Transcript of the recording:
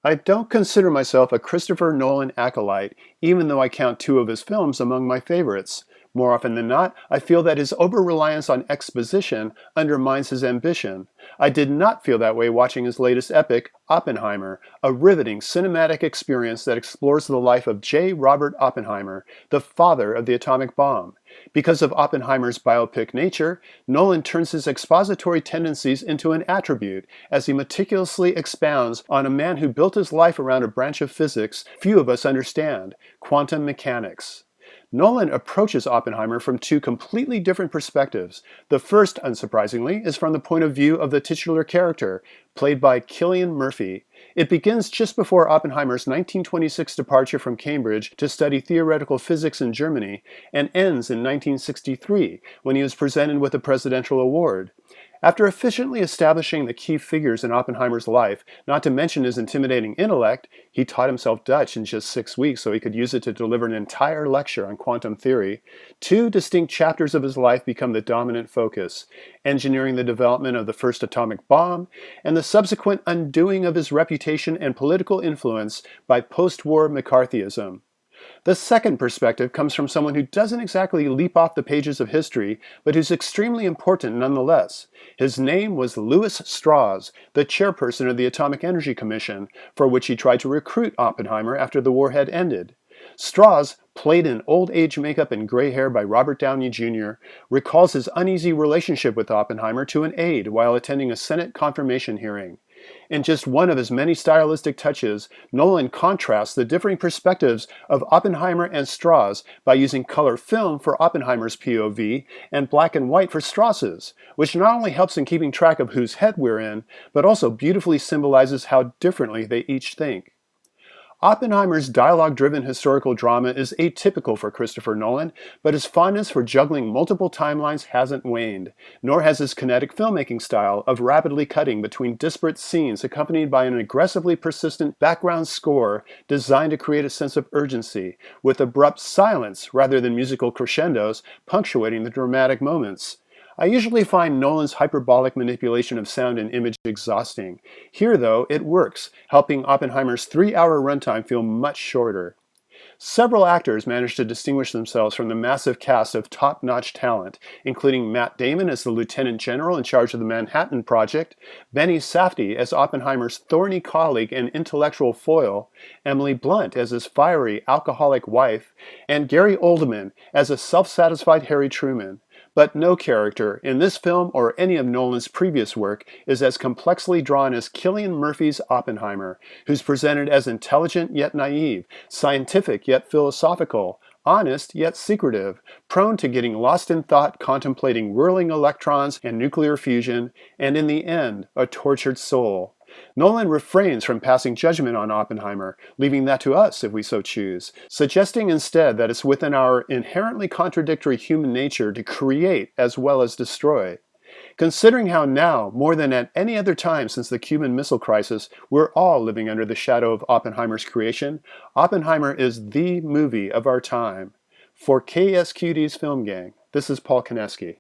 I don't consider myself a Christopher Nolan acolyte, even though I count two of his films among my favorites. More often than not, I feel that his over-reliance on exposition undermines his ambition. I did not feel that way watching his latest epic, Oppenheimer, a riveting cinematic experience that explores the life of J. Robert Oppenheimer, the father of the atomic bomb. Because of Oppenheimer's biopic nature, Nolan turns his expository tendencies into an attribute as he meticulously expounds on a man who built his life around a branch of physics few of us understand, quantum mechanics. Nolan approaches Oppenheimer from two completely different perspectives. The first, unsurprisingly, is from the point of view of the titular character, played by Cillian Murphy. It begins just before Oppenheimer's 1926 departure from Cambridge to study theoretical physics in Germany, and ends in 1963, when he was presented with a presidential award. After efficiently establishing the key figures in Oppenheimer's life, not to mention his intimidating intellect, he taught himself Dutch in just 6 weeks so he could use it to deliver an entire lecture on quantum theory, two distinct chapters of his life become the dominant focus: engineering the development of the first atomic bomb, and the subsequent undoing of his reputation and political influence by post-war McCarthyism. The second perspective comes from someone who doesn't exactly leap off the pages of history, but who's extremely important nonetheless. His name was Lewis Strauss, the chairperson of the Atomic Energy Commission, for which he tried to recruit Oppenheimer after the war had ended. Strauss, played in old age makeup and gray hair by Robert Downey Jr., recalls his uneasy relationship with Oppenheimer to an aide while attending a Senate confirmation hearing. In just one of his many stylistic touches, Nolan contrasts the differing perspectives of Oppenheimer and Strauss by using color film for Oppenheimer's POV and black and white for Strauss's, which not only helps in keeping track of whose head we're in, but also beautifully symbolizes how differently they each think. Oppenheimer's dialogue-driven historical drama is atypical for Christopher Nolan, but his fondness for juggling multiple timelines hasn't waned, nor has his kinetic filmmaking style of rapidly cutting between disparate scenes accompanied by an aggressively persistent background score designed to create a sense of urgency, with abrupt silence rather than musical crescendos punctuating the dramatic moments. I usually find Nolan's hyperbolic manipulation of sound and image exhausting. Here, though, it works, helping Oppenheimer's 3-hour runtime feel much shorter. Several actors managed to distinguish themselves from the massive cast of top-notch talent, including Matt Damon as the Lieutenant General in charge of the Manhattan Project, Benny Safdie as Oppenheimer's thorny colleague and intellectual foil, Emily Blunt as his fiery, alcoholic wife, and Gary Oldman as a self-satisfied Harry Truman. But no character, in this film or any of Nolan's previous work, is as complexly drawn as Cillian Murphy's Oppenheimer, who's presented as intelligent yet naive, scientific yet philosophical, honest yet secretive, prone to getting lost in thought contemplating whirling electrons and nuclear fusion, and in the end, a tortured soul. Nolan refrains from passing judgment on Oppenheimer, leaving that to us if we so choose, suggesting instead that it's within our inherently contradictory human nature to create as well as destroy. Considering how now, more than at any other time since the Cuban Missile Crisis, we're all living under the shadow of Oppenheimer's creation, Oppenheimer is the movie of our time. For KSQD's Film Gang, this is Paul Koneski.